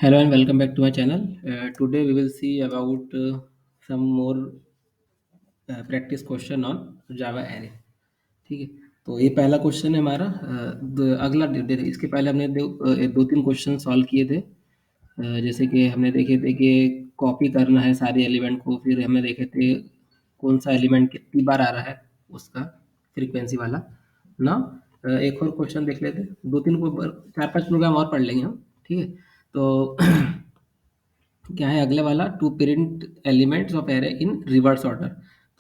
Hello and welcome back to my channel. Today we will see about some more practice question on Java array. ठीक है। तो ये पहला question है हमारा। अगला इसके पहले हमने दो तीन क्वेश्चन सॉल्व किए थे। जैसे कि हमने देखे थे कि कॉपी करना है सारे एलिमेंट को, फिर हमने देखे थे कौन सा एलिमेंट कितनी बार आ रहा है उसका फ्रीक्वेंसी वाला ना। एक और क्वेश्चन देख लेते हैं, दो तीन को चार पांच प्रोग्राम और पढ़ लेंगे हम। ठीक है। तो क्या है अगले वाला, to print elements of array in reverse order.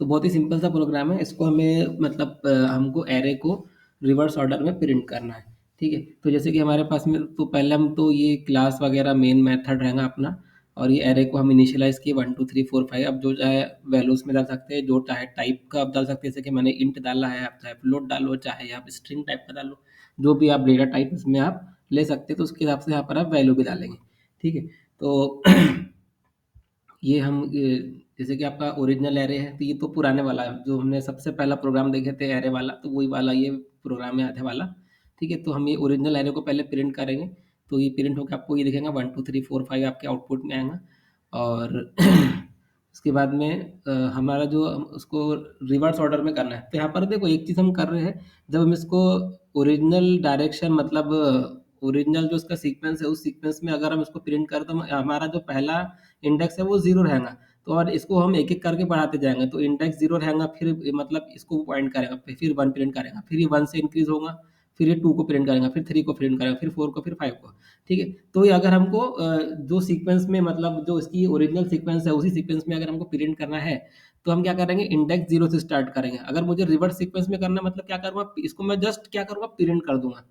तो बहुत ही सिंपल सा प्रोग्राम है, इसको हमें मतलब हमको एरे को रिवर्स ऑर्डर में प्रिंट करना है। ठीक है। तो जैसे कि हमारे पास में तो पहले हम तो ये क्लास वगैरह मेन मेथड रहेगा अपना, और ये एरे को हम इनिशियलाइज किए 1 2 3 4 5। अब जो चाहे वैल्यूज में डाल सकते हैं, जो चाहे टाइप का आप डाल सकते हैं, जैसे कि मैंने इंट डाला है, आप चाहे फ्लोट डालो, चाहे आप स्ट्रिंग टाइप का डालो, जो भी आप डेटा टाइप इसमें आप ले सकते हैं। तो उसके हिसाब से यहाँ पर आप वैल्यू भी डालेंगे। ठीक है। तो ये हम जैसे कि आपका ओरिजिनल एरे है, तो ये तो पुराने वाला है, जो हमने सबसे पहला प्रोग्राम देखे थे एरे वाला, तो वही वाला ये प्रोग्राम है आधे वाला। ठीक है। तो हम ये ओरिजिनल एरे को पहले प्रिंट करेंगे। तो ये प्रिंट होकर आपको ये दिखेगा 1 2 3 4 5 आपके आउटपुट में आएगा। और उसके बाद में हमारा जो उसको रिवर्स ऑर्डर में करना है, तो यहाँ पर देखो एक चीज़ हम कर रहे हैं। जब हम इसको ओरिजिनल डायरेक्शन मतलब ओरिजिनल जो उसका सीक्वेंस है, उस सीक्वेंस में अगर हम इसको प्रिंट करें तो हमारा जो पहला इंडेक्स है वो जीरो रहेगा। तो और इसको हम एक एक करके बढ़ाते जाएंगे, तो इंडेक्स जीरो रहेगा, फिर मतलब इसको पॉइंट करेगा, फिर वन प्रिंट करेगा, फिर ये वन से इंक्रीज होगा, फिर ये टू को प्रिंट करेगा, फिर थ्री को प्रिंट करेगा, फिर फोर को, फिर फाइव को। ठीक है। तो ये अगर हमको जो सीक्वेंस में मतलब जो इसकी ओरिजिनल सीक्वेंस है उसी सीक्वेंस में अगर हमको प्रिंट करना है, तो हम क्या करेंगे, इंडेक्स जीरो से स्टार्ट करेंगे। अगर मुझे रिवर्स सीक्वेंस में करना है, मतलब क्या करूँगा, इसको मैं जस्ट क्या करूँगा, प्रिंट कर दूंगा।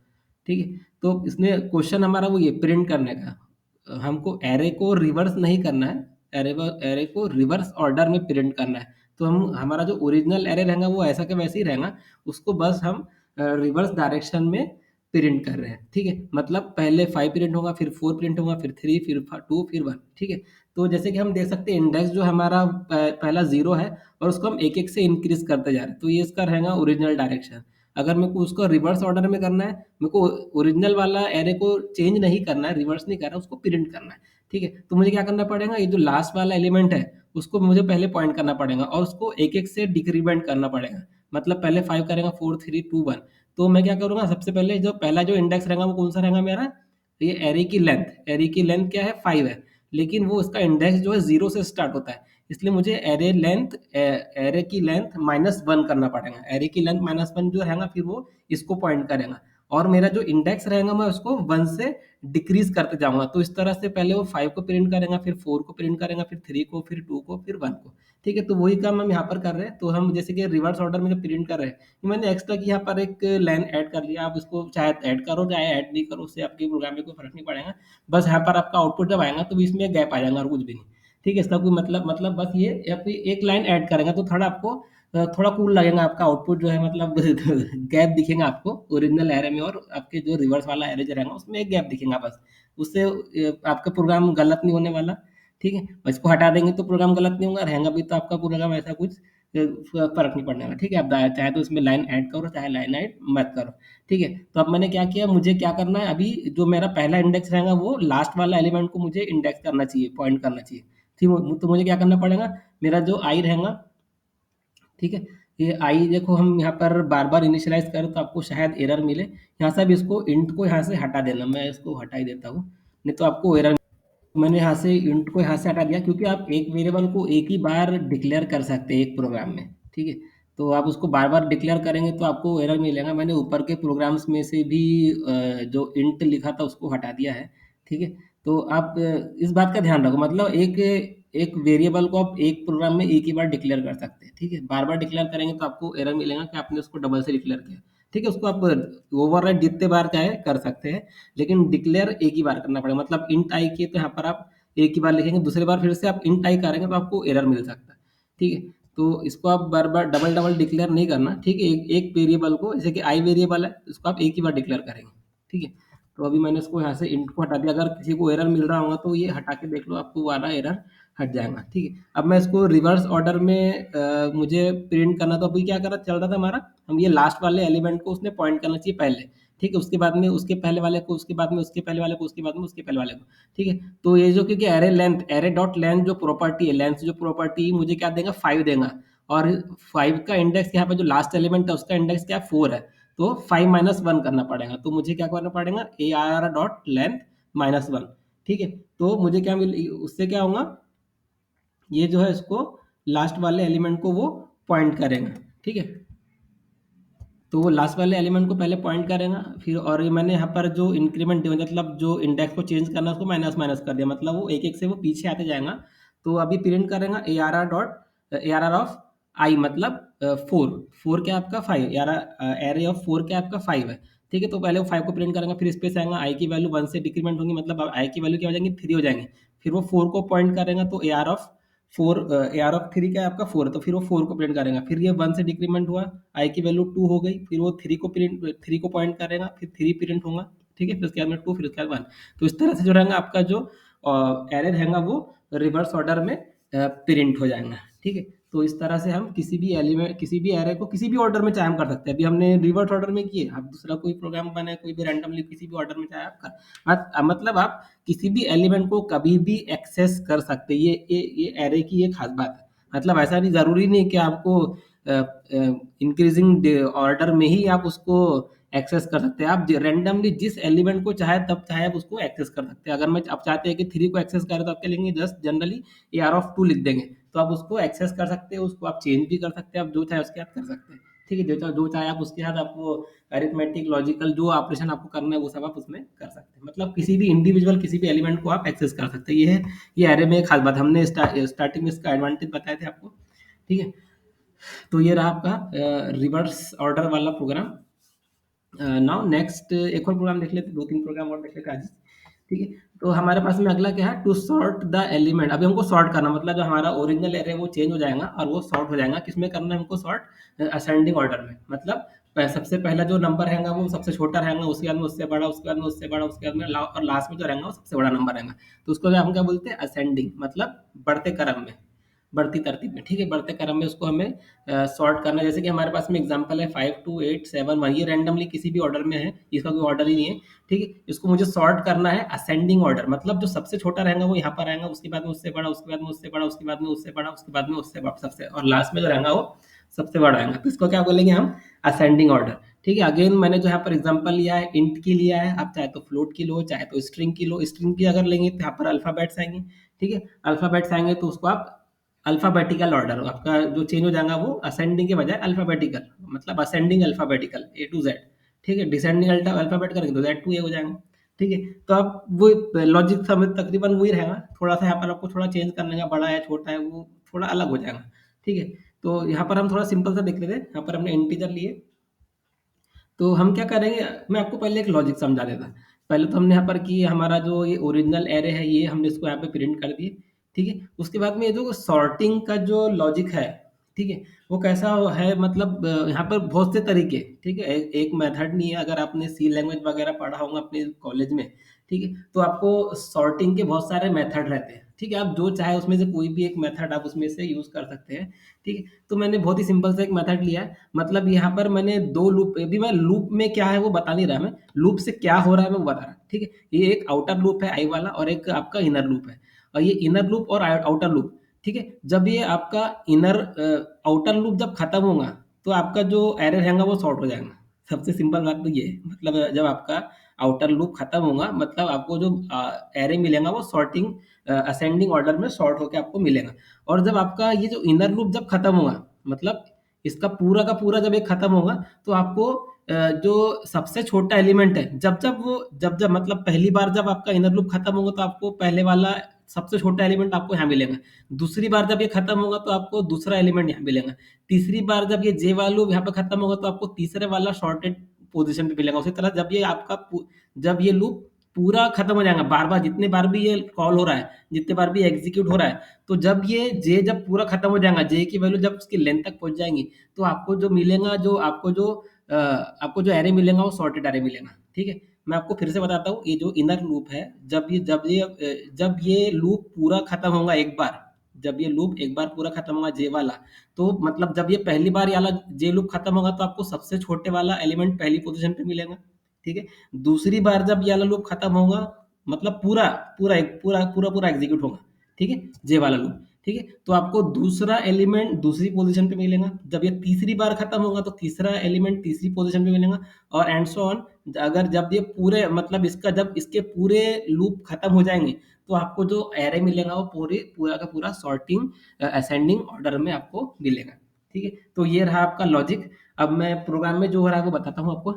ठीक है। तो इसने क्वेश्चन हमारा वो ये प्रिंट करने का, हमको एरे को रिवर्स नहीं करना है, एरे को रिवर्स ऑर्डर में प्रिंट करना है। तो हम हमारा जो ओरिजिनल एरे रहेगा वो ऐसा के वैसे ही रहेगा, उसको बस हम रिवर्स डायरेक्शन में प्रिंट कर रहे हैं। ठीक है। मतलब पहले फाइव प्रिंट होगा, फिर फोर प्रिंट होगा, फिर थ्री, फिर टू, फिर वन। ठीक है। तो जैसे कि हम देख सकते हैं इंडेक्स जो हमारा पहला जीरो है, और उसको हम एक एक से इंक्रीज करते जा रहे हैं, तो ये इसका रहेगा ओरिजिनल डायरेक्शन। अगर मेरे को उसको रिवर्स ऑर्डर में करना है, मेरे को ओरिजिनल वाला एरे को चेंज नहीं करना है, रिवर्स नहीं करना है, उसको प्रिंट करना है। ठीक है। तो मुझे क्या करना पड़ेगा, ये जो लास्ट वाला एलिमेंट है उसको मुझे पहले पॉइंट करना पड़ेगा, और उसको एक एक से डिक्रीमेंट करना पड़ेगा। मतलब पहले फाइव करेगा, फोर, थ्री, टू, वन। तो मैं क्या करूंगा, सबसे पहले जो पहला जो इंडेक्स रहेगा वो कौन सा रहेगा मेरा, ये एरे की लेंथ क्या है, फाइव है। लेकिन वो उसका इंडेक्स जो है जीरो से स्टार्ट होता है, इसलिए मुझे एरे की लेंथ -1 करना पड़ेगा। एरे की लेंथ -1 जो रहेगा, फिर वो इसको पॉइंट करेगा, और मेरा जो इंडेक्स रहेगा मैं उसको वन से डिक्रीज करते जाऊंगा। तो इस तरह से पहले वो फाइव को प्रिंट करेगा, फिर फोर को प्रिंट करेगा, फिर थ्री को, फिर टू को, फिर वन को। ठीक है। तो वही काम हम यहाँ पर कर रहे हैं। तो हम जैसे कि रिवर्स ऑर्डर में जो प्रिंट कर रहे हैं, ये मैंने एक्स्ट्रा की यहाँ पर एक लाइन ऐड कर लिया। आप इसको चाहे ऐड करो चाहे ऐड नहीं करो, उससे आपके प्रोग्राम में कोई फर्क नहीं पड़ेगा। बस यहाँ पर आपका आउटपुट जब आएगा तो बीच में गैप आ जाएगा और कुछ भी नहीं। ठीक है। इसका कोई मतलब बस ये या फिर एक लाइन ऐड करेंगे तो थोड़ा आपको थोड़ा कूल लगेगा, आपका आउटपुट जो है मतलब गैप दिखेगा आपको ओरिजिनल एरे में, और आपके जो रिवर्स वाला एरे जो रहेगा उसमें एक गैप दिखेगा बस। उससे आपका प्रोग्राम गलत नहीं होने वाला। ठीक है। और इसको हटा देंगे तो प्रोग्राम गलत नहीं होगा, रहेगा भी तो आपका प्रोग्राम ऐसा कुछ फर्क नहीं पड़ने वाला। ठीक है। आप चाहे तो इसमें लाइन ऐड करो, चाहे लाइन ऐड मत करो। ठीक है। तो अब मैंने क्या किया, मुझे क्या करना है, अभी जो मेरा पहला इंडेक्स रहेगा वो लास्ट वाला एलिमेंट को मुझे इंडेक्स करना चाहिए, पॉइंट करना चाहिए। ठीक है। तो मुझे क्या करना पड़ेगा, मेरा जो आई रहेगा, ठीक है, ये आई देखो हम यहाँ पर बार बार इनिशियलाइज करें तो आपको शायद एरर मिले। यहाँ से अब इसको इंट को यहाँ से हटा देना, मैं इसको हटा ही देता हूँ, नहीं तो आपको एरर। मैंने यहाँ से इंट को यहाँ से हटा दिया, क्योंकि आप एक वेरिएबल को एक ही बार डिक्लेयर कर सकते हैं एक प्रोग्राम में। ठीक है। तो आप उसको बार बार डिक्लेयर करेंगे तो आपको एरर मिलेगा। मैंने ऊपर के प्रोग्राम्स में से भी जो इंट लिखा था उसको हटा दिया है। ठीक है। तो आप इस बात का ध्यान रखो, मतलब एक एक वेरिएबल को आप एक प्रोग्राम में एक ही बार डिक्लेयर कर सकते हैं। ठीक है। बार बार डिक्लेयर करेंगे तो आपको एरर मिलेगा कि आपने उसको डबल से डिक्लेयर किया। ठीक है। उसको आप ओवरराइड जितने बार चाहे कर सकते हैं, लेकिन डिक्लेयर एक ही बार करना पड़ेगा। मतलब इंट आई किए तो यहाँ पर आप एक ही बार लिखेंगे, दूसरी बार फिर से आप इंट आई करेंगे तो आपको एरर मिल सकता है। ठीक है। तो इसको आप बार बार डबल डबल डिक्लेयर नहीं करना। ठीक है। एक एक वेरिएबल को, जैसे कि आई वेरिएबल है, इसको आप एक ही बार डिक्लेयर करेंगे। ठीक है। तो अभी मैंने इसको यहाँ से इंट को हटा दिया। अगर किसी को एरर मिल रहा होगा तो ये हटा के देख लो, आपको वाला एरर हट जाएगा। ठीक है। अब मैं इसको रिवर्स ऑर्डर में मुझे प्रिंट करना, तो अभी क्या कर चल रहा था हमारा, हम ये लास्ट वाले एलिमेंट को उसने पॉइंट करना चाहिए पहले। ठीक है, उसके बाद में उसके पहले वाले को, उसके बाद में उसके पहले वाले को, उसके बाद में उसके पहले वाले को, ठीक है। तो ये जो, क्योंकि array length, array dot length जो प्रॉपर्टी है, लेंथ जो प्रॉपर्टी मुझे क्या देगा, 5 देगा, और 5 का इंडेक्स यहाँ पे जो लास्ट एलिमेंट है उसका इंडेक्स क्या है, 4 है। तो 5 माइनस 1 करना पड़ेगा, तो मुझे क्या करना पड़ेगा, A R dot length minus 1, ठीक है। तो मुझे क्या मिल, उससे क्या होगा, ये जो है इसको लास्ट वाले एलिमेंट को वो पॉइंट करेगा, ठीक है। तो वो लास्ट वाले एलिमेंट को पहले पॉइंट करेगा, फिर और ये मैंने यहाँ पर जो इंक्रीमेंट मतलब जो इंडेक्स को चेंज करना है उसको माइनस माइनस कर दिया, मतलब वो एक एक से वो पीछे आते जाएगा। तो अभी प्रिंट करेगा A R R dot A R R of I, मतलब 4, 4 क्या आपका 5, यार एरे ऑफ 4 क्या आपका 5 है, ठीक है। तो पहले वो 5 को प्रिंट करेंगे, फिर स्पेस आएगा, आई की वैल्यू 1 से डिक्रीमेंट होगी, मतलब आई की वैल्यू क्या हो जाएंगी, 3 हो जाएंगे। फिर वो 4 को पॉइंट करेगा, तो A R of 4, A R of 3 क्या है आपका 4 है, तो फिर वो 4 को प्रिंट करेगा, फिर ये 1 से डिक्रीमेंट हुआ, आई की वैल्यू 2 हो गई, फिर वो 3 को प्रिंट, 3 को पॉइंट करेगा, फिर 3 प्रिंट होगा, ठीक है। फिर उसके बाद में 2, फिर उसके बाद 1। तो इस तरह से जो रहेगा आपका जो एरे रहेगा वो रिवर्स ऑर्डर में प्रिंट हो जाएगा, ठीक है। तो इस तरह से हम किसी भी एलिमेंट, किसी भी एरे को किसी भी ऑर्डर में चाहे हम कर सकते हैं। अभी हमने रिवर्स ऑर्डर में किए, आप दूसरा कोई प्रोग्राम बनाए, कोई भी रैंडमली किसी भी ऑर्डर में चाहे आप कर, मतलब आप किसी भी एलिमेंट को कभी भी एक्सेस कर सकते हैं। ये एरे की एक खास बात है। मतलब ऐसा नहीं, जरूरी नहीं कि आपको इंक्रीजिंग ऑर्डर में ही आप उसको एक्सेस कर सकते हैं। आप रैंडमली जिस एलिमेंट को चाहे तब चाहे आप उसको एक्सेस कर सकते हैं। अगर मैं आप चाहते हैं कि 3 को एक्सेस करें, तो आप क्या लेंगे, just generally A R of 2 लिख देंगे, तो आप उसको एक्सेस कर सकते हैं, उसको आप चेंज भी कर सकते हैं, आप जो चाहे उसके साथ कर सकते हैं, ठीक है। जो चाहे आप उसके साथ, आप वो अरिथमेटिक, लॉजिकल जो ऑपरेशन आपको करना है वो सब आप उसमें कर सकते हैं। मतलब किसी भी इंडिविजुअल, किसी भी एलिमेंट को आप एक्सेस कर सकते हैं। ये है, ये एरे में एक खास बात, हमने स्टार्टिंग में इसका एडवांटेज बताए थे आपको, ठीक है। तो ये रहा आपका रिवर्स ऑर्डर वाला प्रोग्राम। नाउ नेक्स्ट एक और प्रोग्राम देख लेते, 2-3 प्रोग्राम और देख लेते आज, ठीक है। तो हमारे पास में अगला क्या है, टू सॉर्ट द एलिमेंट। अभी हमको सॉर्ट करना, मतलब जो हमारा ओरिजिनल एरे वो चेंज हो जाएगा और वो सॉर्ट हो जाएगा। किसमें करना है हमको सॉर्ट, असेंडिंग ऑर्डर में, मतलब सबसे पहला जो नंबर रहेगा वो सबसे छोटा रहेगा, उसके बाद में उससे बड़ा, उसके बाद में उससे बड़ा, उसके बाद में और लास्ट में जो रहेगा वो सबसे बड़ा नंबर रहेगा। तो उसको हम क्या बोलते हैं, असेंडिंग, मतलब बढ़ते क्रम में, बढ़ती तरतीब में, ठीक है। बढ़ते क्रम में उसको हमें सॉर्ट करना है। जैसे कि हमारे पास में एग्जांपल है 5 2 8 7 1, ये रैंडमली किसी भी ऑर्डर में है, इसका कोई ऑर्डर ही नहीं है, ठीक है। इसको मुझे सॉर्ट करना है असेंडिंग ऑर्डर, मतलब जो सबसे छोटा रहेगा वो यहाँ पर आएगा, उसके बाद में उससे बड़ा, उसके बाद में उससे बड़ा, उसके बाद में उससे बड़ा, उसके बाद में उससे बड़ा, सबसे और लास्ट में जो रहेगा वो सबसे बड़ा आएगा। तो इसको क्या बोलेंगे हम, असेंडिंग ऑर्डर, ठीक है। अगेन मैंने जो यहाँ पर एग्जांपल लिया है इंट की लिया है, आप चाहे तो फ्लोट की लो, चाहे तो स्ट्रिंग की लो। स्ट्रिंग की अगर लेंगे तो यहाँ पर अल्फाबेट्स आएंगे, ठीक है। अल्फाबेट्स आएंगे तो उसको आप अल्फाबेटिकल ऑर्डर, आपका जो चेंज हो जाएगा वो असेंडिंग के बजाय अल्फाबेटिकल, मतलब ascending alphabetical A to Z, ठीक है। डिसेंडिंग अल्फाबेट करेंगे तो जेड टू ए हो जाएगा, ठीक है। तो अब वो लॉजिक समझ तकरीबन वही रहेगा, थोड़ा सा यहाँ पर आपको थोड़ा चेंज करने का, बड़ा है छोटा है वो थोड़ा अलग हो जाएगा, ठीक है। तो यहाँ पर हम थोड़ा सिंपल सा देख लेते हैं। यहाँ पर हमने इंटीजर लिए, तो हम क्या करेंगे, मैं आपको पहले एक लॉजिक समझा देता। पहले तो हमने यहाँ पर कि हमारा जो ये ओरिजिनल एरे है, ये हमने इसको यहाँ पे प्रिंट कर दिए, ठीक है। उसके बाद में ये जो सॉर्टिंग का जो लॉजिक है, ठीक है, वो कैसा है, मतलब यहाँ पर बहुत से तरीके, ठीक है। एक मेथड नहीं है। अगर आपने सी लैंग्वेज वगैरह पढ़ा होगा अपने कॉलेज में, ठीक है, तो आपको सॉर्टिंग के बहुत सारे मेथड रहते हैं, ठीक है। आप जो चाहे उसमें से कोई भी एक मेथड आप उसमें से यूज कर सकते हैं, ठीक है। तो मैंने बहुत ही सिंपल सा एक मेथड लिया है, मतलब यहाँ पर मैंने 2 लूप, अभी मैं लूप में क्या है वो बता नहीं रहा, मैं लूप से क्या हो रहा है मैं वो बता रहा, ठीक है। ये एक आउटर लूप है आई वाला, और एक आपका इनर लूप है, और ये इनर लूप और आउटर लूप, ठीक है। जब ये आपका इनर आउटर लूप जब खत्म होगा, तो आपका जो एरर रहेगा वो सॉर्ट हो जाएगा। सबसे सिंपल बात तो ये है, मतलब जब आपका आउटर लूप खत्म होगा, मतलब आपको जो एरे मिलेगा वो सॉर्टिंग असेंडिंग ऑर्डर में सॉर्ट होकर आपको मिलेगा। और जब आपका ये जो इनर लूप जब खत्म होगा, मतलब इसका पूरा का पूरा जब ये खत्म होगा, तो आपको जो सबसे छोटा एलिमेंट है, जब मतलब पहली बार जब आपका इनर लूप खत्म होगा, तो आपको पहले वाला सबसे छोटा एलिमेंट आपको यहाँ मिलेगा। दूसरी बार जब ये खत्म होगा, तो आपको दूसरा एलिमेंट यहाँ मिलेगा। तीसरी बार जब ये जे वाला लूप यहाँ पे खत्म होगा, तो आपको तीसरे वाला शॉर्टेड पोजीशन पे मिलेगा। उसी तरह जब ये आपका जब ये लूप पूरा खत्म हो जाएगा, बार बार जितने बार भी ये कॉल हो रहा है, जितने बार भी एग्जीक्यूट हो रहा है, तो जब ये जे जब पूरा खत्म हो जाएगा, जे की वैल्यू जब उसकी लेंथ तक पहुंच जाएंगी, तो आपको जो मिलेगा, आपको जो एरे मिलेगा वो सॉर्टेड एरे मिलेगा, ठीक है। मैं आपको फिर से बताता हूँ, ये जो इनर लूप है, जब ये लूप पूरा खत्म होगा एक बार, जब ये लूप एक बार पूरा खत्म होगा जे वाला, तो मतलब जब ये पहली बार वाला जे लूप खत्म होगा, तो आपको सबसे छोटे वाला एलिमेंट पहली पोजीशन पे मिलेगा, ठीक है। दूसरी बार जब ये वाला लूप खत्म होगा, मतलब पूरा पूरा एक पूरा पूरा पूरा एग्जीक्यूट होगा, ठीक है, जे वाला लूप, ठीक है, तो आपको दूसरा एलिमेंट दूसरी पोजीशन पे मिलेगा। जब ये तीसरी बार खत्म होगा तो तीसरा एलिमेंट तीसरी पोजीशन पे मिलेगा, और एंड सो ऑन। अगर जब ये पूरे मतलब इसका जब इसके पूरे लूप खत्म हो जाएंगे, तो आपको जो एरे मिलेगा वो पूरे पूरा का पूरा सॉर्टिंग असेंडिंग ऑर्डर में आपको मिलेगा, ठीक है। तो ये रहा आपका लॉजिक। अब मैं प्रोग्राम में जो हो रहा है वो बताता हूँ आपको।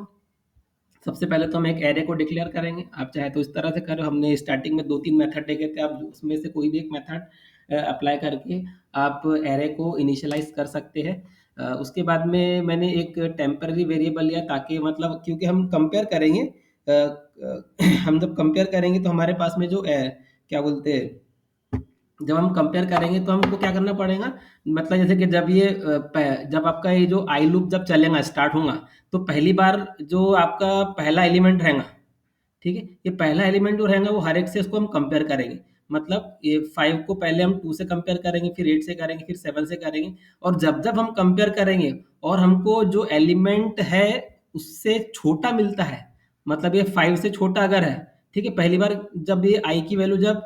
सबसे पहले तो हम एक एरे को डिक्लेयर करेंगे। आप चाहे तो इस तरह से करो, हमने स्टार्टिंग में 2-3 मेथड देखे थे, आप उसमें से कोई भी एक मेथड अप्लाई करके आप एरे को इनिशियलाइज़ कर सकते हैं। उसके बाद में मैंने एक टेम्परेरी वेरिएबल लिया, ताकि मतलब क्योंकि हम कंपेयर करेंगे, हम जब कंपेयर करेंगे तो हमारे पास में जो क्या बोलते हैं, जब हम कंपेयर करेंगे तो हमको क्या करना पड़ेगा, मतलब जैसे कि जब ये जब आपका ये जो आई लूप जब चलेगा स्टार्ट होगा, तो पहली बार जो आपका पहला एलिमेंट रहेगा, ठीक है, ये पहला एलिमेंट जो रहेगा वो हर एक से इसको हम कंपेयर करेंगे। मतलब ये 5 को पहले हम 2 से कंपेयर करेंगे, फिर 8 से करेंगे, फिर 7 से करेंगे, और जब जब हम कंपेयर करेंगे और हमको जो एलिमेंट है उससे छोटा मिलता है, मतलब ये 5 से छोटा अगर है, ठीक है, पहली बार जब ये आई की वैल्यू जब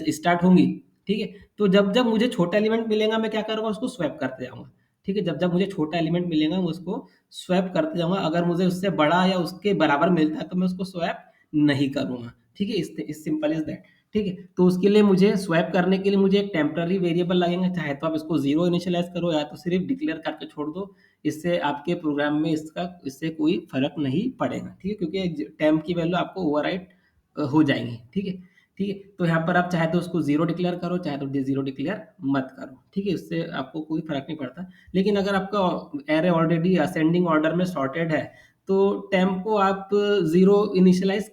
स्टार्ट होंगी, ठीक है, तो जब जब मुझे छोटा एलिमेंट मिलेगा मैं क्या करूँगा, उसको स्वैप करते जाऊँगा, ठीक है। जब जब मुझे छोटा एलिमेंट मिलेगा मैं उसको स्वैप करते जाऊँगा। अगर मुझे उससे बड़ा या उसके बराबर मिलता है तो मैं उसको स्वैप नहीं करूँगा, ठीक है। इस सिंपल इज़ दैट, ठीक है। तो उसके लिए मुझे स्वैप करने के लिए मुझे एक टेम्पररी वेरिएबल लगेगा, चाहे तो आप इसको 0 इनिशियलाइज़ करो या तो सिर्फ़ डिक्लेयर करके छोड़ दो। इससे आपके प्रोग्राम में इससे कोई फ़र्क नहीं पड़ेगा, ठीक है, क्योंकि ज टेम्प की वैल्यू आपको ओवरराइट हो जाएँगी, ठीक है। ठीक है, तो यहाँ पर आप चाहे तो उसको 0 डिक्लेयर करो, चाहे तो 0 डिक्लेयर मत करो, ठीक है, इससे आपको कोई फ़र्क नहीं पड़ता। लेकिन अगर आपका एरे ऑलरेडी असेंडिंग ऑर्डर में सॉर्टेड है, तो टेम्प को आप 0 इनिशियलाइज़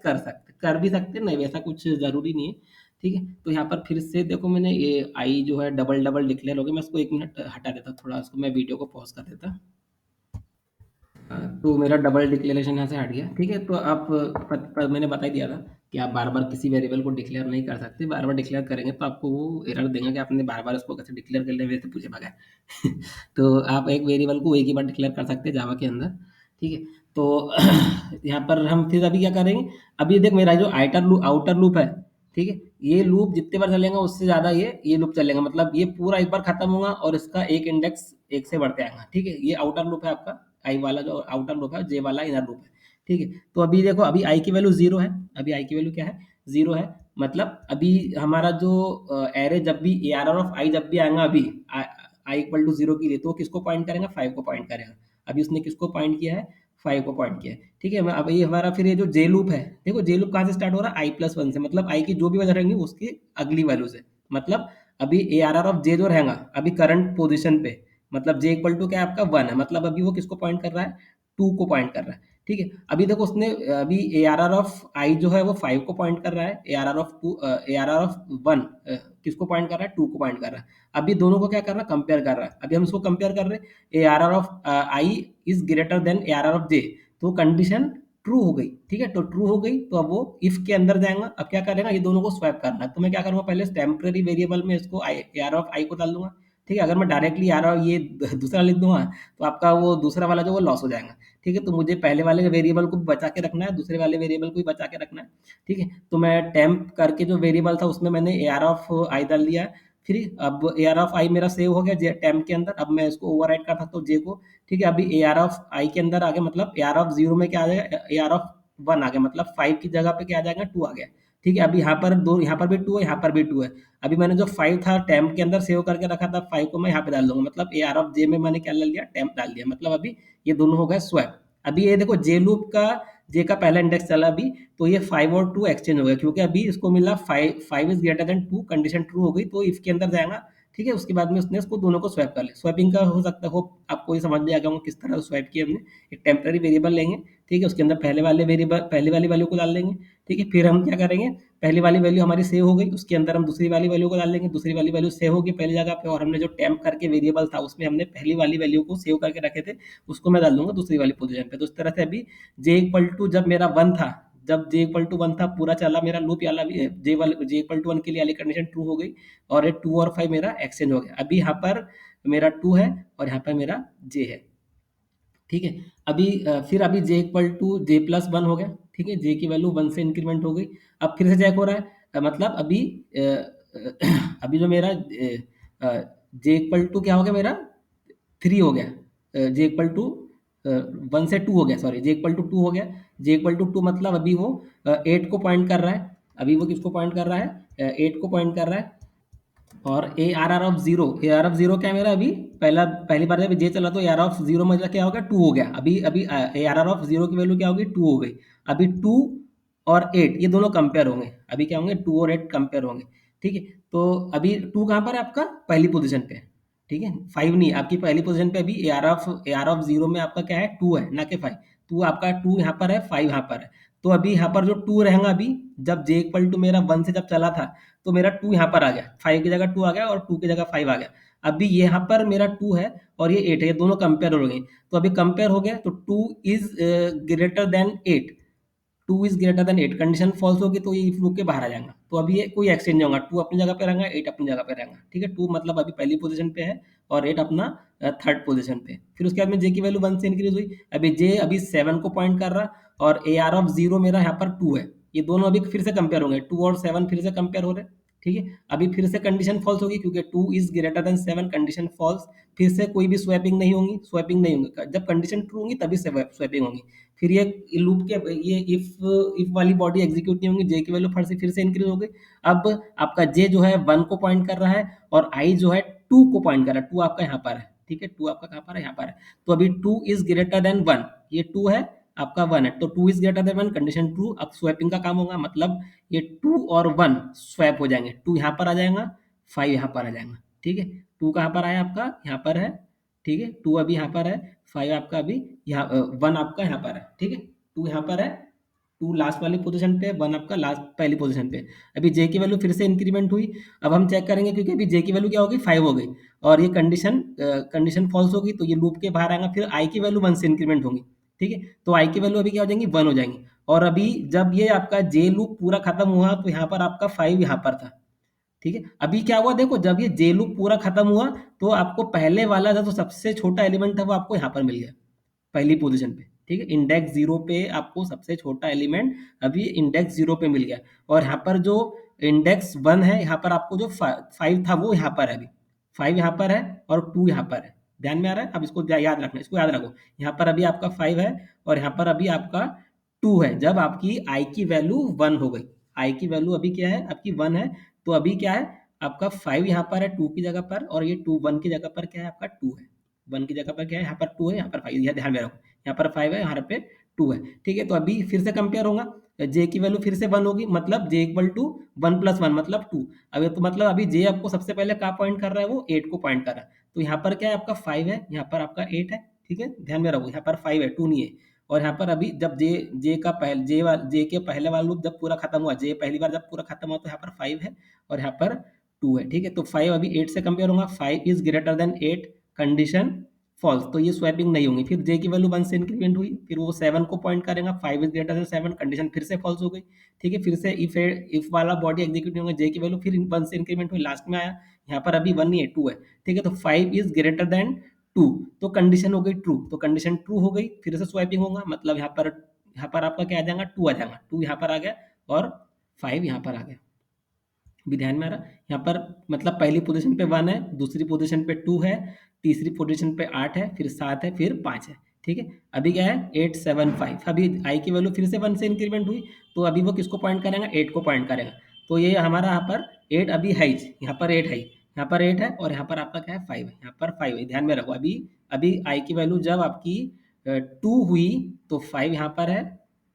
कर भी सकते हैं, नहीं वैसा कुछ ज़रूरी नहीं है, ठीक है। तो यहाँ पर फिर से देखो मैंने ये आई जो है डबल-डबल डिक्लेयर हो गया, मैं इसको 1 मिनट हटा देता हूँ, थोड़ा इसको मैं वीडियो को पॉज़ कर देता। तो मेरा डबल डिक्लेरेशन यहाँ से हट गया, ठीक है। तो आप मैंने बता ही दिया था कि आप बार बार किसी वेरिएबल को डिक्लेयर नहीं कर सकते। बार बार डिक्लेयर करेंगे तो आपको वो एरर देगा कि आपने बार बार उसको कैसे डिक्लेयर कर लिया मेरे से पूछे बगैर। तो आप एक वेरिएबल को एक ही बार डिक्लेयर कर सकते हैं जावा के अंदर, ठीक है। तो यहाँ पर हम फिर अभी क्या करेंगे, अभी देख मेरा जो आउटर लूप है, ठीक है, ये लूप जितने बार चलेगा उससे ज़्यादा ये लूप चलेगा, मतलब ये पूरा एक बार खत्म होगा और इसका एक इंडेक्स एक से बढ़ते आएगा, ठीक है। ये आउटर लूप है आपका, आई वाला जो आउटर लूप है, जे वाला इनर लूप है, ठीक है। तो अभी देखो अभी आई की वैल्यू 0 है, अभी आई की वैल्यू क्या है, 0 है। मतलब अभी हमारा जो एरे जब भी ARR ऑफ आई जब भी आएगा, अभी आई इक्वल टू 0 के लिए, तो वो किसको पॉइंट करेगा, 5 को पॉइंट करेगा। अभी उसने किसको पॉइंट किया है, 5 को पॉइंट किया है, ठीक है। अब ये हमारा फिर ये जो जे लूप है, देखो जे लूप कहाँ से स्टार्ट हो रहा है, i+1 से, मतलब आई की जो भी वैल्यू रहेंगी उसकी अगली वैल्यू से। मतलब अभी ARR ऑफ जे जो रहेगा अभी करंट पोजीशन पे, मतलब जे इक्वल टू क्या है आपका 1 है, मतलब अभी वो किसको पॉइंट कर रहा है, 2 को पॉइंट कर रहा है, ठीक है। अभी देखो उसने अभी ARR ऑफ आई जो है वो 5 को पॉइंट कर रहा है, ARR ऑफ 1 किसको पॉइंट कर रहा है, 2 को पॉइंट कर रहा है। अभी दोनों को क्या कर रहा है, कंपेयर कर रहा है। अभी हम इसको कंपेयर कर रहे हैं, ARR of I is greater than ARR of J, तो कंडीशन ट्रू हो गई, ठीक है। तो ट्रू हो गई तो अब वो इफ के अंदर जाएगा, अब क्या करेगा, ये दोनों को स्वैप करना है। तो मैं क्या करूंगा, पहले टेम्परेरी वेरिएबल में इसको ARR ऑफ आई को डाल दूंगा, ठीक है। अगर मैं डायरेक्टली ARR ये दूसरा लिख दूंगा तो आपका वो दूसरा वाला जो वो लॉस हो जाएगा, ठीक है। तो मुझे पहले वाले वेरिएबल को बचा के रखना है, दूसरे वाले वेरिएबल को भी बचा के रखना है, ठीक है। तो मैं टेम्प करके जो वेरिएबल था उसमें मैंने ARR ऑफ आई डाल दिया है। फिर अब ARR ऑफ आई मेरा सेव हो गया जे टेम्प के अंदर, अब मैं इसको ओवरराइट कर सकता हूँ जे को, ठीक है। अभी ARR ऑफ आई के अंदर आ गया, मतलब ARR ऑफ 0 में क्या आ जाएगा, ARR ऑफ 1 आ गया, मतलब 5 की जगह पे क्या आ जाएगा, 2 आ गया, ठीक है। अभी यहाँ पर भी 2 है, यहाँ पर भी 2 है। अभी मैंने जो 5 था टेम्प के अंदर सेव करके रखा था, 5 को मैं यहाँ पे डाल दूंगा, मतलब ARR ऑफ जे में मैंने क्या डाल दिया, टेम्प डाल दिया, मतलब अभी ये दोनों हो गए स्वैप। अभी ये देखो जे लूप का जे का पहला इंडेक्स चला अभी, तो ये 5 और 2 एक्सचेंज हो गया, क्योंकि अभी इसको मिला 5 is greater then 2, condition true हो गई, तो इफ के अंदर जाएगा, ठीक है। उसके बाद में उसने इसको दोनों को स्वैप कर लिया। स्वैपिंग का हो सकता है, होप आपको ये समझ में आ गया होगा किस तरह स्वैप किया हमने। एक टेम्पररी वेरिएबल लेंगे, ठीक है, उसके अंदर पहले वाली वैल्यू को डाल देंगे, ठीक है। फिर हम क्या करेंगे, पहली वाली वैल्यू हमारी सेव हो गई, उसके अंदर हम दूसरी वाली वैल्यू को डाल देंगे, दूसरी वाली वैल्यू सेव होगी पहली जगह पे, और हमने जो टेम्प करके वेरिएबल था उसमें हमने पहली वाली वैल्यू को सेव करके रखे थे, उसको मैं डाल दूंगा दूसरी वाली पोजीशन पे। तो इस तरह से अभी जे इक्वल टू जब मेरा 1 था, जब जे इक्वल टू 1 था पूरा चला मेरा लूप, वाला भी जे इक्वल टू 1 के लिए वाली कंडीशन ट्रू हो गई, और ये 2 और 5 मेरा एक्सचेंज हो गया। अभी यहाँ पर मेरा 2 है और यहाँ पर मेरा जे है, ठीक है। अभी फिर अभी जे इक्वल टू जे प्लस 1 हो गया, ठीक है, जे की वैल्यू 1 से इंक्रीमेंट हो गई। अब फिर से चेक हो रहा है, मतलब अभी अभी जो मेरा जे इक्वल टू क्या हो गया मेरा, 3 हो गया, जे इक्वल टू 1 से 2 हो गया, सॉरी, जे इक्वल टू 2 हो गया। जे इक्वल टू 2 मतलब अभी वो 8 को पॉइंट कर रहा है। अभी वो किसको पॉइंट कर रहा है, 8 को पॉइंट कर रहा है। और ए आर ऑफ जीरो क्या है मेरा, अभी पहली बार जब जे चला तो ए आर ऑफ जीरो मतलब क्या हो गया, 2 हो गया। अभी अभी ए आर ऑफ जीरो की वैल्यू क्या होगी, 2 हो गई। अभी 2 और 8 ये दोनों कंपेयर होंगे। अभी क्या होंगे, 2 और 8 कंपेयर होंगे। ठीक है, तो अभी 2 कहाँ पर है आपका, पहली पोजीशन पे है। ठीक है, 5 नहीं, आपकी पहली पोजीशन पे अभी ए आर ऑफ जीरो में आपका क्या है, 2 है ना कि 5। टू आपका 2 यहाँ पर है, 5 यहाँ पर है। तो अभी यहाँ पर जो 2 रहेगा, अभी जब जे इक्वल टू मेरा 1 से जब चला था, तो मेरा 2 यहाँ पर आ गया, 5 की जगह 2 आ गया और 2 की जगह 5 आ गया। अभी ये यहाँ पर मेरा 2 है और ये 8 है, ये दोनों कंपेयर हो गए। तो अभी कंपेयर हो गया तो 2 is greater than 8। 2 is greater than 8 condition false होगी तो ये इफ लूप के बाहर आ जाएगा। तो अभी ये कोई एक्सचेंज नहीं होगा, 2 अपनी जगह पे रहेगा, 8 अपनी जगह पे रहेगा। ठीक है, 2 मतलब अभी पहली पोजीशन पे है और 8 अपना थर्ड पोजीशन पे। फिर उसके बाद में जे की वैल्यू 1 से इंक्रीज हुई। अभी जे अभी 7 को पॉइंट कर रहा और ए आर ऑफ जीरो मेरा यहाँ पर 2 है। ये दोनों अभी फिर से कंपेयर होंगे, 2 और 7 फिर से कंपेयर हो रहे हैं। ठीक है, अभी फिर से कंडीशन फॉल्स होगी क्योंकि 2 is greater than 7, condition false. फिर से कोई भी स्वैपिंग नहीं होगी, स्वैपिंग नहीं होगी। जब कंडीशन ट्रू होगी तभी स्वैपिंग होगी। फिर ये लूप के ये इफ वाली बॉडी एग्जीक्यूट नहीं होंगी, जे की वैल्यू फिर से इंक्रीज हो गई। अब आपका जे जो है 1 को पॉइंट कर रहा है और आई जो है 2 को पॉइंट कर रहा है। 2 आपका यहाँ पर है, ठीक है, 2 आपका कहाँ पर है, यहाँ पर है। तो अभी 2 इज ग्रेटर देन 1, ये 2 है, आपका 1 है, तो 2 is greater then 1, condition true. अब स्वैपिंग का काम होगा, मतलब ये 2 और 1 स्वैप हो जाएंगे। 2 यहाँ पर आ जाएगा, 5 यहाँ पर आ जाएगा। ठीक है, 2 कहाँ पर आया आपका, यहाँ पर है। ठीक है, 2 अभी यहाँ पर है, 5 आपका अभी यहाँ, 1 आपका यहाँ पर है। ठीक है, 2 यहाँ पर है, 2 लास्ट वाली पोजीशन पे, 1 आपका लास्ट पहली पोजीशन पे। अभी जे की वैल्यू फिर से इंक्रीमेंट हुई। अब हम चेक करेंगे क्योंकि अभी जे की वैल्यू क्या होगी, 5 हो गई और ये कंडीशन फॉल्स होगी तो ये लूप के बाहर आएगा। फिर आई की वैल्यू 1 से इंक्रीमेंट होगी। ठीक है, तो आई की वैल्यू अभी क्या हो जाएंगी, 1 हो जाएंगी। और अभी जब ये आपका जे लूप पूरा खत्म हुआ तो यहाँ पर आपका 5 यहाँ पर था। ठीक है, अभी क्या हुआ देखो, जब ये जे लूप पूरा खत्म हुआ तो आपको पहले वाला जो सबसे छोटा एलिमेंट था वो आपको यहाँ पर मिल गया, पहली पोजीशन पे। ठीक है, इंडेक्स 0 पे आपको सबसे छोटा एलिमेंट अभी इंडेक्स 0 पे मिल गया। और यहाँ पर जो इंडेक्स 1 है, यहाँ पर आपको जो 5 था वो यहाँ पर है। अभी 5 यहाँ पर है और 2 यहाँ पर है। ध्यान में आ रहा है, अब इसको याद रखना, इसको याद रखो। यहाँ पर अभी आपका 5 है और यहाँ पर अभी आपका 2 है। जब आपकी आई की वैल्यू 1 हो गई, आई की वैल्यू अभी क्या है, आपकी 1 है, तो अभी क्या है, आपका 5 यहाँ पर है 2 की जगह पर, और ये 2 1 की जगह पर क्या है, आपका 2 है। 1 की जगह पर क्या है, यहाँ पर 2 है, यहाँ पर 5, यह ध्यान में रखो। यहाँ पर 5 है, यहाँ पे 2 है। ठीक है, तो अभी फिर से कंपेयर होगा, जे की वैल्यू फिर से 1 होगी, मतलब जे इक्वल टू 1 प्लस 1 मतलब 2। अभी तो मतलब अभी जे आपको सबसे पहले कहाँ पॉइंट कर रहा है, वो 8 को पॉइंट कर रहा है। तो यहाँ पर क्या है, आपका 5 है, यहाँ पर आपका 8 है। ठीक है, ध्यान में रखो, यहाँ पर 5 है, 2 नहीं है। और यहाँ पर अभी जब जे के पहले वाला लूप जब पूरा खत्म हुआ, जे पहली बार जब पूरा खत्म हुआ तो यहाँ पर 5 है और यहाँ पर 2 है। ठीक है, तो 5 अभी 8 से कंपेयर होगा, 5 is greater than 8, condition false, तो ये स्वैपिंग नहीं होंगी। फिर जे की वैल्यू 1 से इंक्रीमेंट हुई, फिर वो 7 को पॉइंट करेगा, 5 इज ग्रेटर देन 7, कंडीशन फिर से फॉल्स हो गई। ठीक है, फिर से इफ वाला बॉडी एग्जीक्यूट नहीं होगा, जे की वैल्यू फिर 1 से इंक्रीमेंट हुई, लास्ट में आया, यहाँ पर अभी 1 नहीं है, 2 है। ठीक है, तो 5 इज ग्रेटर देन 2, तो कंडीशन हो गई ट्रू, तो कंडीशन ट्रू हो गई, फिर से स्वैपिंग होगा, मतलब यहाँ पर आपका क्या आ जाएगा, 2 आ जाएगा, 2 यहाँ पर आ गया और 5 यहाँ पर आ गया। भी ध्यान में आ रहा, यहाँ पर मतलब पहली पोजीशन पे 1 है, दूसरी पोजीशन पे 2 है, तीसरी पोजीशन पे 8 है, फिर 7 है, फिर 5 है। ठीक है, अभी क्या है, 8 7 5। अभी आई की वैल्यू फिर से 1 से इंक्रीमेंट हुई, तो अभी वो किसको पॉइंट करेगा, 8 को पॉइंट करेगा। तो ये हमारा यहाँ पर 8 अभी है ही, यहाँ पर 8 है, यहाँ पर 8 है और यहाँ पर आपका क्या है, 5 है, यहाँ पर 5 है। ध्यान में रखो, अभी अभी आई की वैल्यू जब आपकी 2 हुई तो 5 यहाँ पर है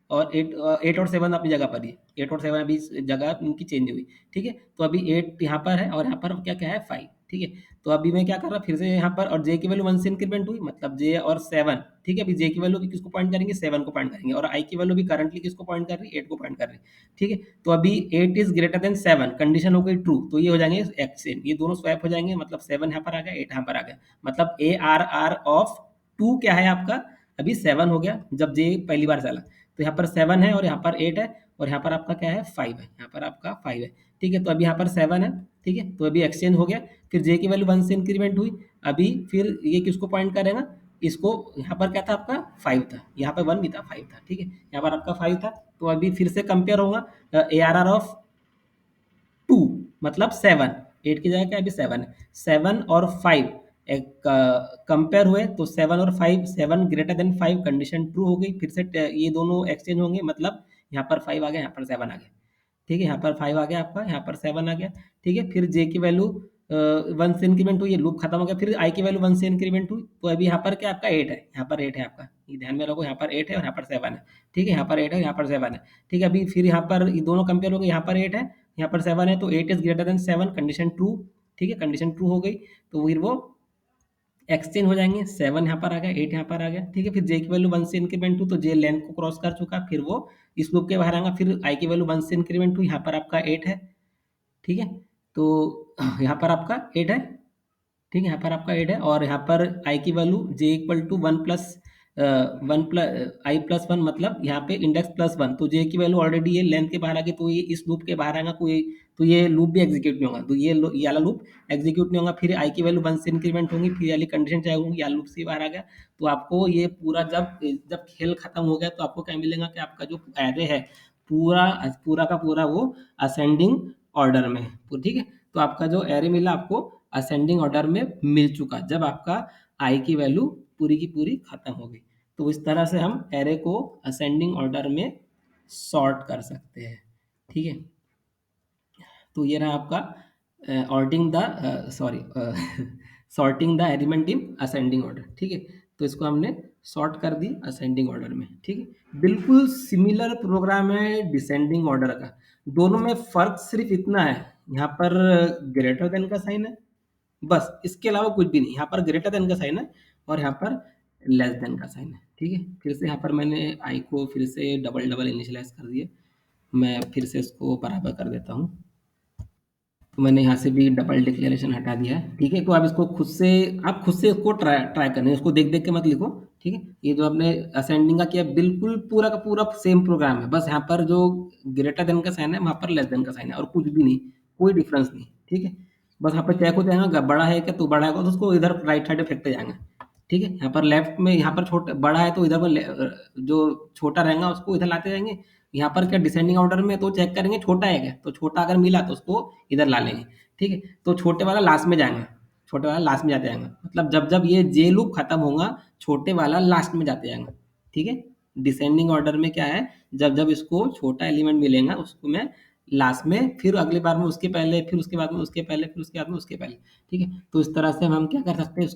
और 8 और 7 अपनी जगह पर ही, 8 और 7 अभी जगह उनकी चेंज हुई। ठीक है, तो अभी 8 यहाँ पर है और यहाँ पर क्या क्या है, 5। ठीक है, तो अभी मैं क्या कर रहा, फिर से यहाँ पर, और जे की वैल्यू 1 से इंक्रीमेंट हुई, मतलब जे और 7। ठीक है, अभी जे की वैल्यू भी किसको पॉइंट करेंगे, 7 को पॉइंट करेंगे, और आई की वैल्यू भी करंटली किसको पॉइंट कर रही है, 8 को पॉइंट कर रही है। ठीक है, तो अभी 8 इज ग्रेटर देन 7, कंडीशन हो गई ट्रू, तो ये हो जाएंगे एक्सचेंज, ये दोनों स्वैप हो जाएंगे, मतलब 7 यहाँ पर आ गया, 8 यहाँ पर आ गया, मतलब ए आर ऑफ 2 क्या है आपका, अभी 7 हो गया जब जे पहली बार चला। तो यहाँ पर 7 है और यहाँ पर 8 है और यहाँ पर आपका क्या है, 5 है, यहाँ पर आपका 5 है। ठीक है, तो अभी यहाँ पर 7 है। ठीक है, तो अभी एक्सचेंज हो गया। फिर जे की वैल्यू 1 से इंक्रीमेंट हुई, अभी फिर ये किसको पॉइंट करेगा, इसको यहाँ पर क्या था आपका 5 था, यहाँ पे 1 भी था, 5 था, ठीक है। यहाँ पर आपका 5 था, तो अभी फिर से कंपेयर होगा ARR ऑफ 2 मतलब 7, 8 की जगह क्या है, अभी 7 है। 7 और 5 एक कंपेयर हुए तो 7 और 5, 7 ग्रेटर देन 5 कंडीशन ट्रू हो गई, फिर से ये दोनों एक्सचेंज होंगे, मतलब यहाँ पर 5 आ गया, यहाँ पर 7 आ गया, ठीक है। यहाँ पर 5 आ गया आपका, यहाँ पर 7 आ गया, ठीक है। फिर जे की वैल्यू 1 से इंक्रीमेंट हुई, ये लूप खत्म हो गया, फिर आई की वैल्यू 1 से इंक्रीमेंट हुई, तो अभी यहाँ पर क्या आपका 8 है, यहाँ पर 8 है आपका, ये ध्यान में रखो, यहाँ पर 8 है और यहाँ पर 7 है, ठीक है। यहाँ पर 8 है, यहाँ पर 7 है, ठीक है। अभी फिर यहाँ पर ये दोनों कंपेयर हो गए, यहाँ पर 8 है, यहाँ पर 7 है, तो 8 is greater than 7, condition true, ठीक है, कंडीशन ट्रू हो गई, तो फिर वो एक्सचेंज हो जाएंगे। 7 यहाँ पर आ गया, 8 यहाँ पर आ गया, ठीक है। फिर जे की वैल्यू 1 से इंक्रीमेंट हुई, तो जे लेंथ को क्रॉस कर चुका, फिर वो इस लूप के बाहर आएगा, फिर आई की वैल्यू 1 से इंक्रीमेंट हुई, यहाँ पर आपका 8 है, ठीक है। तो यहाँ पर आपका 8 है, ठीक है, यहाँ पर आपका 8 है, और यहाँ पर आई की value J equal to 1 plus I plus 1, मतलब यहाँ पे इंडेक्स +1, तो जे की वैल्यू ऑलरेडी ये लेंथ के बाहर आ गई, तो ये इस लूप के बाहर आएगा, कोई तो ये लूप भी एग्जीक्यूट नहीं होगा, तो ये वाला लूप एग्जीक्यूट नहीं होगा, फिर आई की वैल्यू 1 से इंक्रीमेंट होंगी, फिर ये वाली कंडीशन चाहे होंगी, या लूप से बाहर आ गया, तो आपको ये पूरा जब जब खेल खत्म हो गया, तो आपको क्या मिलेगा कि आपका जो एरे है पूरा पूरा का पूरा वो असेंडिंग ऑर्डर में है, तो ठीक है। तो आपका जो एरे मिला आपको असेंडिंग ऑर्डर में मिल चुका, जब आपका आई की वैल्यू पूरी की पूरी खत्म हो गई, तो इस तरह से हम एरे को असेंडिंग ऑर्डर में सॉर्ट कर सकते हैं, ठीक है। तो ये रहा आपका ordering the sorry sorting the element in ascending order, ठीक है। तो इसको हमने सॉर्ट कर दी असेंडिंग ऑर्डर में, ठीक है। बिल्कुल सिमिलर प्रोग्राम है डिसेंडिंग ऑर्डर का, दोनों में फर्क सिर्फ इतना है, यहाँ पर ग्रेटर देन का साइन है, बस इसके अलावा कुछ भी नहीं, यहाँ पर ग्रेटर देन का साइन है और यहाँ पर लेस देन का साइन है, ठीक है। फिर से यहाँ पर मैंने आई को फिर से डबल डबल इनिशियलाइज कर दिए, मैं फिर से इसको बराबर कर देता हूँ, तो मैंने यहाँ से भी डबल डिक्लेरेशन हटा दिया है, ठीक है। तो आप खुद से इसको ट्राई ट्राई करना है, इसको देख देख के मत लिखो, ठीक है। ये जो आपने असेंडिंग का किया बिल्कुल पूरा का पूरा सेम प्रोग्राम है, बस यहाँ पर जो ग्रेटर देन का साइन है वहाँ पर लेस देन का साइन है, और कुछ भी नहीं, कोई डिफरेंस नहीं, ठीक है। बस यहाँ पर चेक हो जाएगा बड़ा है क्या, तो बड़ा है तो उसको इधर राइट साइड में फेंकते जाएंगे, ठीक है। यहाँ पर लेफ्ट में यहाँ पर छोटा बड़ा है तो इधर को जो छोटा रहेगा उसको इधर लाते जाएंगे, यहाँ पर क्या डिसेंडिंग ऑर्डर में तो चेक करेंगे छोटा है क्या, तो छोटा अगर मिला तो उसको इधर ला लेंगे, ठीक है। तो छोटे वाला लास्ट में जाएगा, छोटे वाला लास्ट में जाते जाएगा, मतलब जब जब ये जे लूप खत्म होगा छोटे वाला लास्ट में जाते जाएगा, ठीक है। डिसेंडिंग ऑर्डर में क्या है, जब जब इसको छोटा एलिमेंट मिलेगा उसको मैं लास्ट में, फिर अगली बार में उसके पहले, फिर उसके बाद में उसके पहले, फिर उसके बाद में उसके पहले, ठीक है। तो इस तरह से हम क्या कर सकते हैं,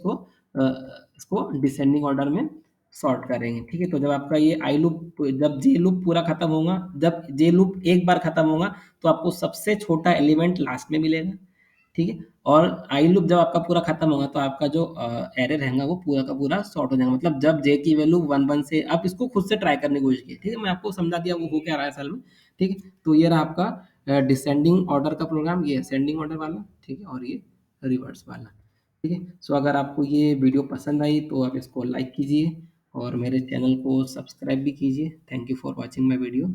इसको डिसेंडिंग ऑर्डर में सॉर्ट करेंगे, ठीक है। तो जब आपका ये आई लूप, जब जे लूप पूरा खत्म होगा, जब जे लूप एक बार खत्म होगा तो आपको सबसे छोटा एलिमेंट लास्ट में मिलेगा, ठीक है। और आई लूप जब आपका पूरा खत्म होगा तो आपका जो एरे रहेगा वो पूरा का पूरा सॉर्ट हो जाएगा, मतलब जब जे की वैल्यू 1 1 से, आप इसको खुद से ट्राई करने की कोशिश कीजिए, ठीक है। मैं आपको समझा दिया वो हो क्या रहा है असल में, ठीक है। तो ये रहा आपका डिसेंडिंग ऑर्डर का प्रोग्राम, ये असेंडिंग ऑर्डर वाला, ठीक है, और ये रिवर्स वाला, ठीक है। सो अगर आपको ये वीडियो पसंद आई तो आप इसको लाइक कीजिए और मेरे चैनल को सब्सक्राइब भी कीजिए। Thank you for watching my video.